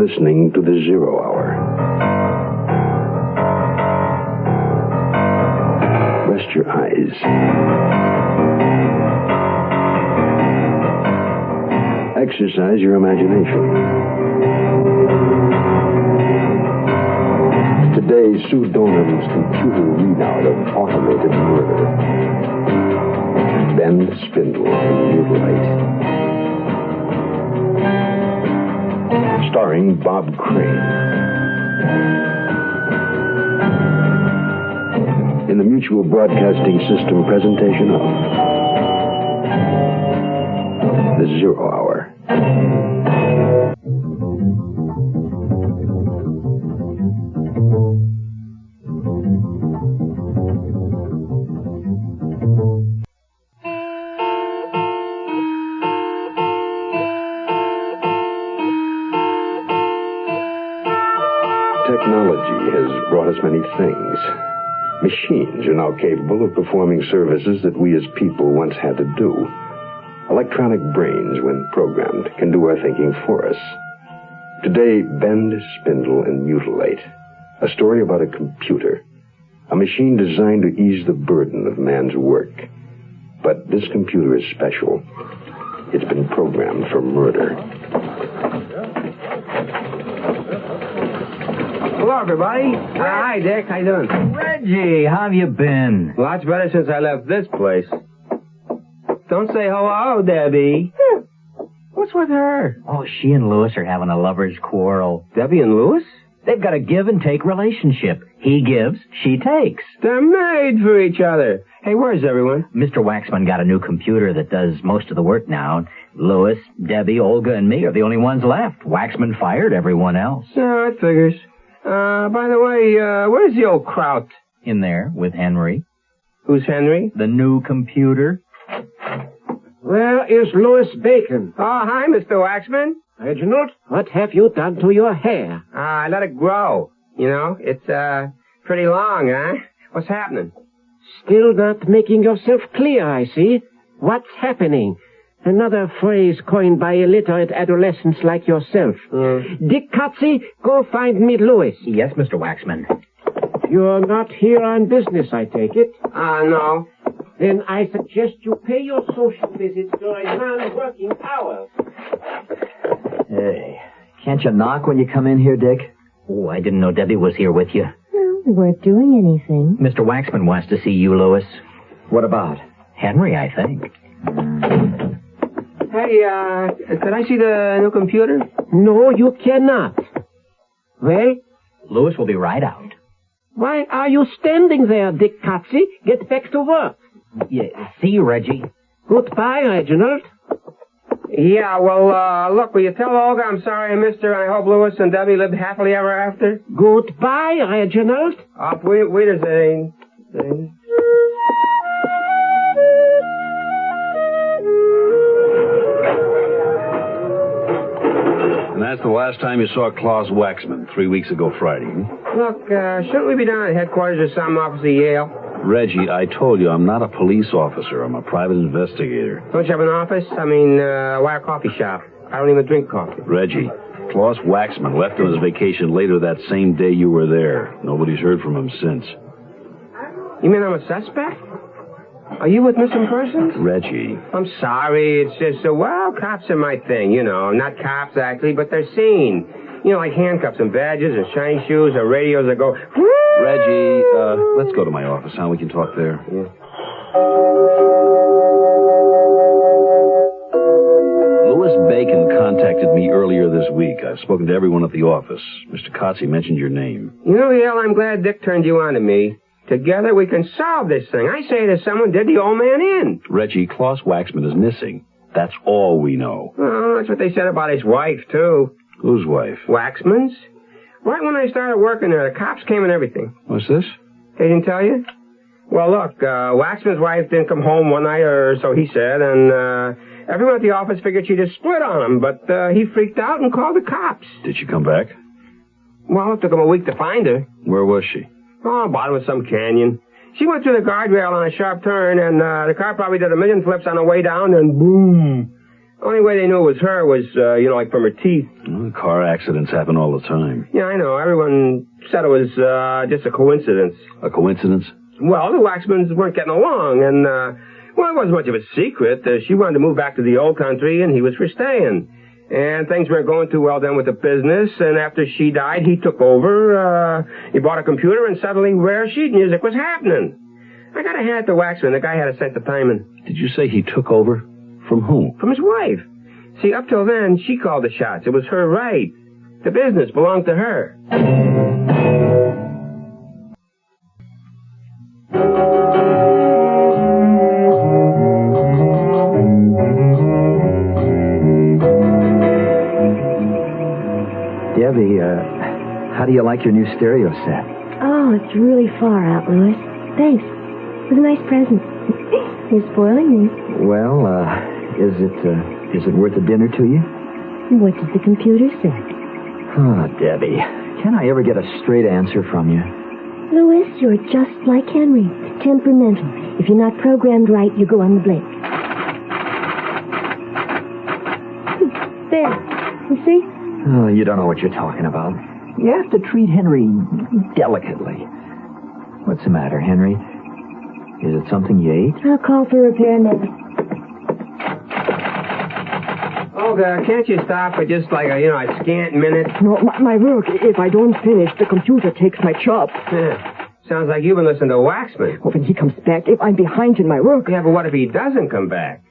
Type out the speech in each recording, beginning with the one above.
listening to the 0 Hour. Rest your eyes. Exercise your imagination. Today's Sue Donham's computer readout of automated murder. Bend, Spindle, and Mutilate. Starring Bob Crane. In the Mutual Broadcasting System presentation of the 0 Hour. Technology has brought us many things. Machines are now capable of performing services that we as people once had to do. Electronic brains, when programmed, can do our thinking for us. Today, Bend, Spindle, and Mutilate. A story about a computer. A machine designed to ease the burden of man's work. But this computer is special. It's been programmed for murder. Hello, everybody. Hi, Dick. How you doing? Reggie, how have you been? Lots better since I left this place. Don't say hello, Debbie. What's with her? Oh, she and Louis are having a lover's quarrel. Debbie and Louis? They've got a give-and-take relationship. He gives, she takes. They're made for each other. Hey, where's everyone? Mr. Waxman got a new computer that does most of the work now. Louis, Debbie, Olga, and me are the only ones left. Waxman fired everyone else. Oh, it figures. By the way, where's the old Kraut? In there, with Henry. Who's Henry? The new computer. Where is Louis Bacon? Oh, hi, Mr. Waxman. Reginald, what have you done to your hair? I let it grow. You know, it's, pretty long, huh? What's happening? Still not making yourself clear, I see. What's happening? Another phrase coined by illiterate adolescents like yourself. Dick Cotzy, go find me Louis. Yes, Mr. Waxman. You're not here on business, I take it. No. Then I suggest you pay your social visits during non-working hours. Hey, can't you knock when you come in here, Dick? Oh, I didn't know Debbie was here with you. Well, we weren't doing anything. Mr. Waxman wants to see you, Louis. What about? Henry, I think. Hey, could I see the new computer? No, you cannot. Well? Louis will be right out. Why are you standing there, Dick Cotzy? Get back to work. Yeah, see you, Reggie. Goodbye, Reginald. Yeah, well, look, will you tell Olga I'm sorry I missed her, and I hope Louis and Debbie lived happily ever after? Goodbye, Reginald. Auf Wiedersehen. And that's the last time you saw Klaus Waxman, 3 weeks ago Friday. Look, shouldn't we be down at headquarters or some office of Yale? Reggie, I told you I'm not a police officer. I'm a private investigator. Don't you have an office? I mean, why a coffee shop? I don't even drink coffee. Reggie, Klaus Waxman left on his vacation later that same day you were there. Nobody's heard from him since. You mean I'm a suspect? Are you with missing persons? Reggie. I'm sorry. It's just, well, cops are my thing, you know. Not cops, actually, but they're seen. You know, like handcuffs and badges and shiny shoes or radios that go... Reggie, let's go to my office, huh? We can talk there. Yeah. Louis Bacon contacted me earlier this week. I've spoken to everyone at the office. Mr. Cotzy mentioned your name. You know, Yale, I'm glad Dick turned you on to me. Together we can solve this thing. I say that someone did the old man in. Reggie, Klaus Waxman is missing. That's all we know. Oh, that's what they said about his wife, too. Whose wife? Waxman's. Right when I started working there, the cops came and everything. What's this? They didn't tell you? Well, look, Waxman's wife didn't come home one night, or so he said, and everyone at the office figured she just split on him, but he freaked out and called the cops. Did she come back? Well, it took him a week to find her. Where was she? Oh, bottom of some canyon. She went through the guardrail on a sharp turn, and the car probably did a million flips on the way down, and boom. Only way they knew it was her was, like from her teeth. Well, car accidents happen all the time. Yeah, I know. Everyone said it was just a coincidence. A coincidence? Well, the Waxmans weren't getting along, and, it wasn't much of a secret. She wanted to move back to the old country, and he was for staying. And things weren't going too well then with the business, and after she died, he took over. He bought a computer, and suddenly rare sheet music was happening. I got a hand at the Waxman. The guy had a sense of timing. Did you say he took over? From whom? From his wife. See, up till then, she called the shots. It was her right. The business belonged to her. Debbie, how do you like your new stereo set? Oh, it's really far out, Louis. Thanks. It was a nice present. You're spoiling me. Well, is it worth a dinner to you? What did the computer say? Oh, Debbie, can I ever get a straight answer from you? Louis, you're just like Henry. Temperamental. If you're not programmed right, you go on the blink. There. You see? Oh, you don't know what you're talking about. You have to treat Henry delicately. What's the matter, Henry? Is it something you ate? I'll call for repair now. Olga, can't you stop for just like a scant minute? No, my work. If I don't finish, the computer takes my job. Yeah. Sounds like you've been listening to Waxman. Well, when he comes back, if I'm behind in my work... Yeah, but what if he doesn't come back?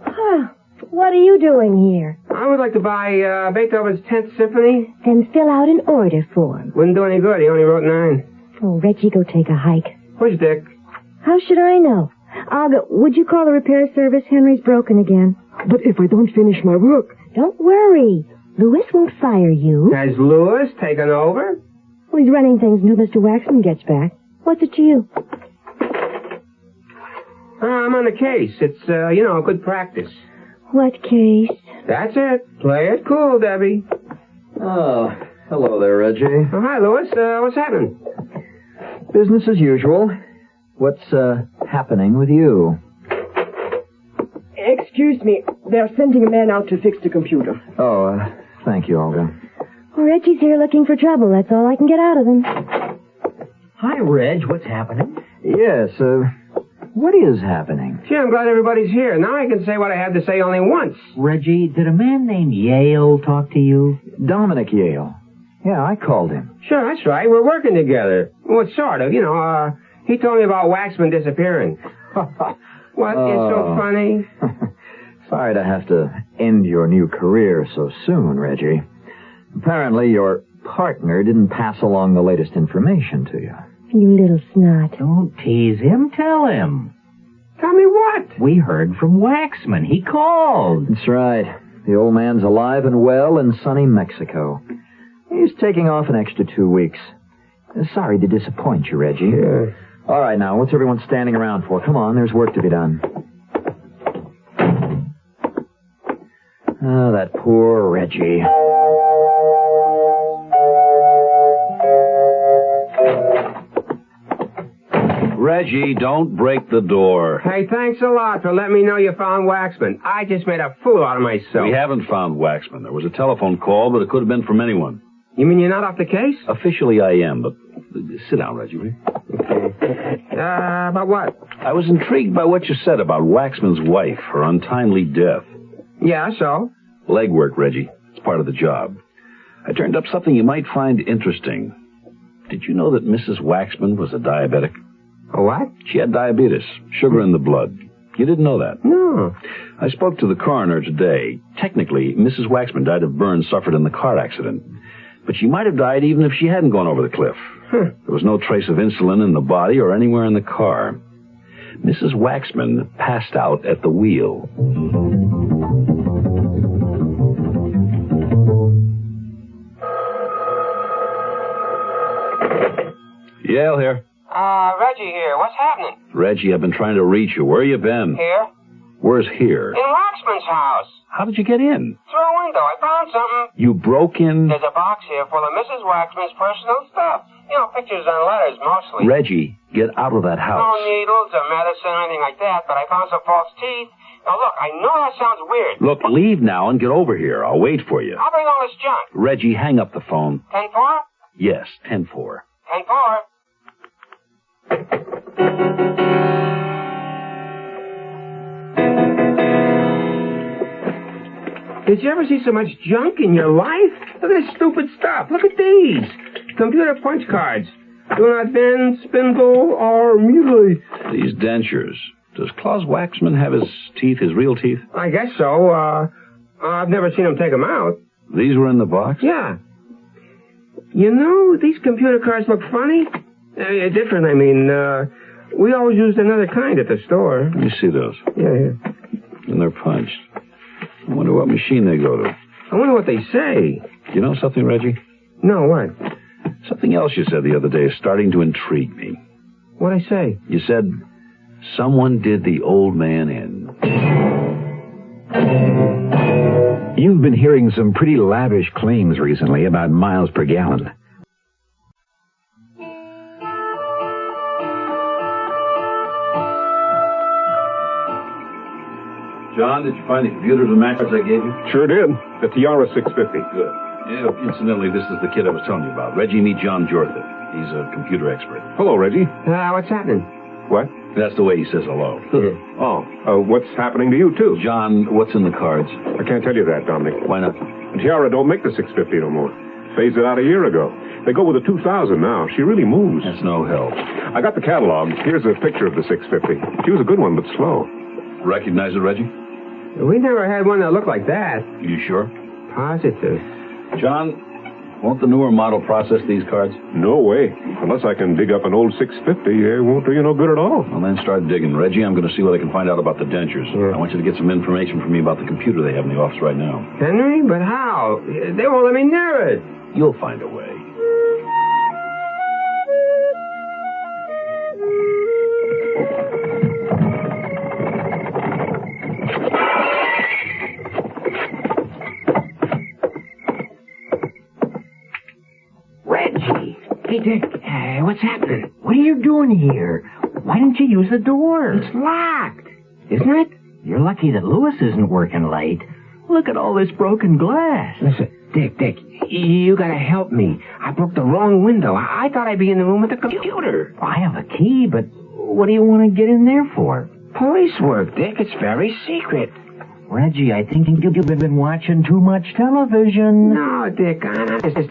Huh. What are you doing here? I would like to buy Beethoven's 10th Symphony. Then fill out an order form. Wouldn't do any good. He only wrote 9. Oh, Reggie, go take a hike. Where's Dick? How should I know? Olga, would you call the repair service? Henry's broken again. But if I don't finish my work... Don't worry. Louis won't fire you. Has Louis taken over? Well, he's running things until Mr. Waxman gets back. What's it to you? I'm on the case. It's, good practice. What case? That's it. Play it cool, Debbie. Oh, hello there, Reggie. Oh, hi, Louis. What's happening? Business as usual. What's, happening with you? Excuse me. They're sending a man out to fix the computer. Oh, thank you, Olga. Well, Reggie's here looking for trouble. That's all I can get out of him. Hi, Reg. What's happening? Yes, what is happening? Gee, I'm glad everybody's here. Now I can say what I had to say only once. Reggie, did a man named Yale talk to you? Dominic Yale. Yeah, I called him. Sure, that's right. We're working together. Well, sort of, he told me about Waxman disappearing. What? It's so funny. Sorry to have to end your new career so soon, Reggie. Apparently your partner didn't pass along the latest information to you. You little snot. Don't tease him. Tell him. Tell me what? We heard from Waxman. He called. That's right. The old man's alive and well in sunny Mexico. He's taking off an extra 2 weeks. Sorry to disappoint you, Reggie. Yeah. All right, now, what's everyone standing around for? Come on, there's work to be done. Oh, that poor Reggie. Reggie, don't break the door. Hey, thanks a lot for letting me know you found Waxman. I just made a fool out of myself. We haven't found Waxman. There was a telephone call, but it could have been from anyone. You mean you're not off the case? Officially, I am, but sit down, Reggie. Okay. About what? I was intrigued by what you said about Waxman's wife, her untimely death. Yeah, so? Legwork, Reggie. It's part of the job. I turned up something you might find interesting. Did you know that Mrs. Waxman was a diabetic? A what? She had diabetes, sugar in the blood. You didn't know that? No. I spoke to the coroner today. Technically, Mrs. Waxman died of burns suffered in the car accident. But she might have died even if she hadn't gone over the cliff. There was no trace of insulin in the body or anywhere in the car. Mrs. Waxman passed out at the wheel. Yale here. Reggie here. What's happening? Reggie, I've been trying to reach you. Where you been? Here. Where's here? In Waxman's house. How did you get in? Through a window. I found something. You broke in? There's a box here full of Mrs. Waxman's personal stuff. Pictures and letters, mostly. Reggie, get out of that No house. needles or medicine or anything like that, but I found some false teeth Now, look, I know that sounds weird. Look, leave now and get over here. I'll wait for you. I'll bring all this junk. Reggie, hang up the phone. 10-4? Yes, 10-4. 10-4. Did you ever see so much junk in your life? Look at this stupid stuff. Look at these. Computer punch cards. Do not bend, spindle, or mutilate. These dentures. Does Klaus Waxman have his teeth, his real teeth? I guess so. I've never seen him take them out. These were in the box? Yeah. You know, these computer cards look funny. Different, I mean. We always used another kind at the store. Let me see those. Yeah. And they're punched. I wonder what machine they go to. I wonder what they say. You know something, Reggie? No, what? Something else you said the other day is starting to intrigue me. What'd I say? You said someone did the old man in. You've been hearing some pretty lavish claims recently about miles per gallon. John, did you find the computers and matches I gave you? Sure did. The Tiara 650. Good. Yeah, incidentally, this is the kid I was telling you about. Reggie, meet John Jortha. He's a computer expert. Hello, Reggie. What's happening? What? That's the way he says hello. What's happening to you, too? John, what's in the cards? I can't tell you that, Dominic. Why not? The Tiara don't make the 650 no more. Phased it out a year ago. They go with the 2000 now. She really moves. That's no help. I got the catalog. Here's a picture of the 650. She was a good one, but slow. Recognize it, Reggie? We never had one that looked like that. You sure? Positive. John, won't the newer model process these cards? No way. Unless I can dig up an old 650, it won't do you no good at all. Well, then start digging. Reggie, I'm going to see what I can find out about the dentures. Yeah. I want you to get some information from me about the computer they have in the office right now. Henry? But how? They won't let me near it. You'll find a way. Hey, Dick, what's happening? What are you doing here? Why didn't you use the door? It's locked, isn't it? You're lucky that Lewis isn't working late. Look at all this broken glass. Listen, Dick, you gotta help me. I broke the wrong window. I thought I'd be in the room with the computer. I have a key, but what do you want to get in there for? Police work, Dick. It's very secret. Reggie, I think you've been watching too much television. No, Dick,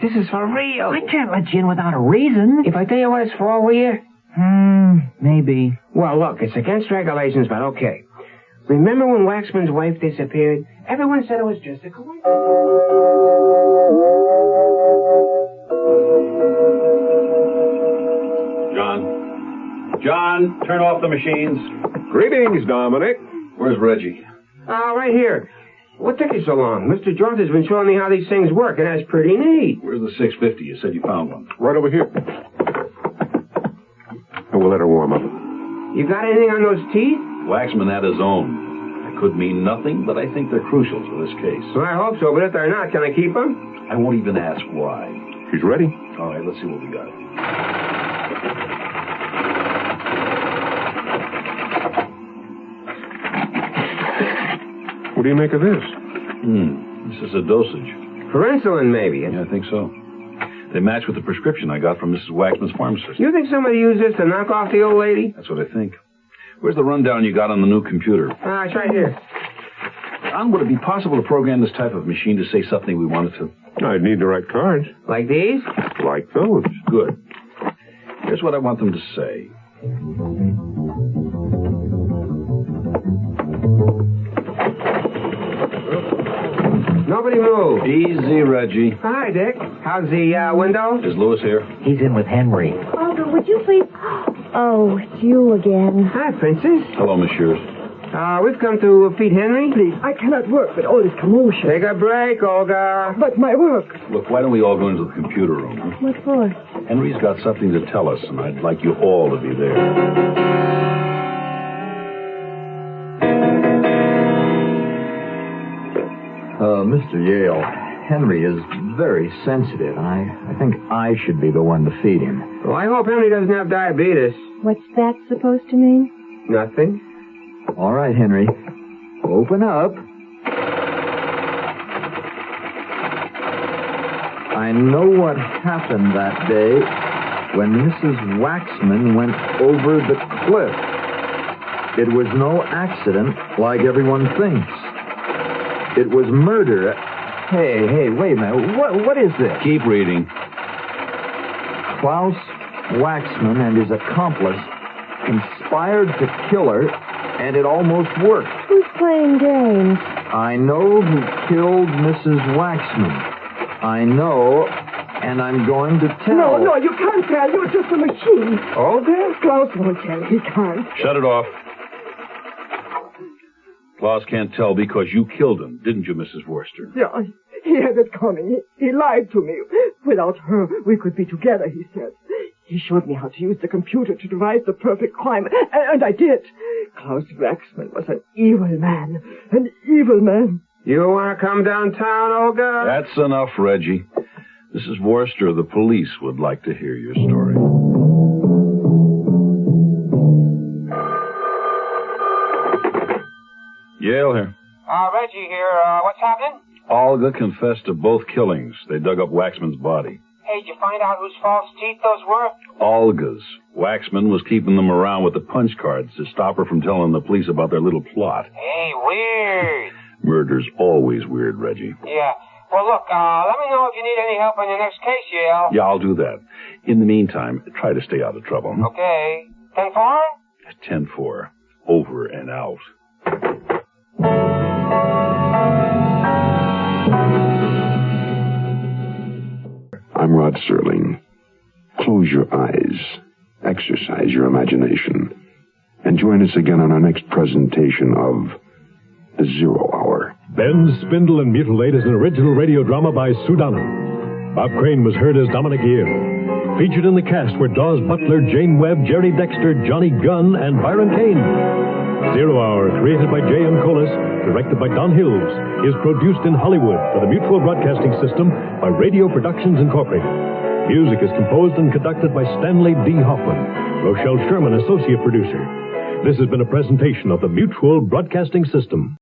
this is for real. I can't let you in without a reason. If I tell you what it's for, will you? Maybe. Well, look, it's against regulations, but okay. Remember when Waxman's wife disappeared? Everyone said it was just a coincidence. John, turn off the machines. Greetings, Dominic. Where's Reggie? Right here. What took you so long? Mr. Jortha's been showing me how these things work, and that's pretty neat. Where's the 650? You said you found one. Right over here. And we'll let her warm up. You got anything on those teeth? Waxman had his own. It could mean nothing, but I think they're crucial for this case. Well, I hope so, but if they're not, can I keep them? I won't even ask why. She's ready. All right, let's see what we got. What do you make of this? This is a dosage. For insulin, maybe. Yeah, I think so. They match with the prescription I got from Mrs. Waxman's pharmacist. You think somebody used this to knock off the old lady? That's what I think. Where's the rundown you got on the new computer? It's right here. John, would it be possible to program this type of machine to say something we wanted to? I'd need the right cards. Like these? Like those. Good. Here's what I want them to say. Nobody move. Easy, Reggie. Hi, Dick. How's the window? Is Lewis here? He's in with Henry. Olga, would you please... Oh, it's you again. Hi, Princess. Hello, Messieurs. We've come to feed Henry. Please, I cannot work with all this commotion. Take a break, Olga. But my work. Look, why don't we all go into the computer room? Huh? What for? Henry's got something to tell us, and I'd like you all to be there. Mr. Yale, Henry is very sensitive, and I think I should be the one to feed him. Well, I hope Henry doesn't have diabetes. What's that supposed to mean? Nothing. All right, Henry. Open up. I know what happened that day when Mrs. Waxman went over the cliff. It was no accident like everyone thinks. It was murder. Hey, wait a minute. What is this? Keep reading. Klaus Waxman and his accomplice conspired to kill her, and it almost worked. Who's playing games? I know who killed Mrs. Waxman. I know, and I'm going to tell. No, you can't tell. You're just a machine. Olga? Klaus won't tell. He can't. Shut it off. Klaus can't tell because you killed him, didn't you, Mrs. Worcester? Yeah, he had it coming. He lied to me. Without her, we could be together, he said. He showed me how to use the computer to devise the perfect crime, and I did. Klaus Waxman was an evil man. An evil man. You want to come downtown, Olga? That's enough, Reggie. Mrs. Worcester, the police would like to hear your story. Yale here. Reggie here. What's happening? Olga confessed to both killings. They dug up Waxman's body. Hey, did you find out whose false teeth those were? Olga's. Waxman was keeping them around with the punch cards to stop her from telling the police about their little plot. Hey, weird. Murder's always weird, Reggie. Yeah. Well, look, let me know if you need any help on your next case, Yale. Yeah, I'll do that. In the meantime, try to stay out of trouble. Okay. 10-4? 10-4. Over and out. I'm Rod Serling. Close your eyes, exercise your imagination, and join us again on our next presentation of The 0 Hour. Ben, Spindle, and Mutilate is an original radio drama by Sue Donnan. Bob Crane was heard as Dominic Yale. Featured in the cast were Dawes Butler, Jane Webb, Jerry Dexter, Johnny Gunn, and Byron Kane. 0 Hour, created by J.M. Collis, directed by Don Hills, is produced in Hollywood for the Mutual Broadcasting System by Radio Productions Incorporated. Music is composed and conducted by Stanley D. Hoffman. Rochelle Sherman, associate producer. This has been a presentation of the Mutual Broadcasting System.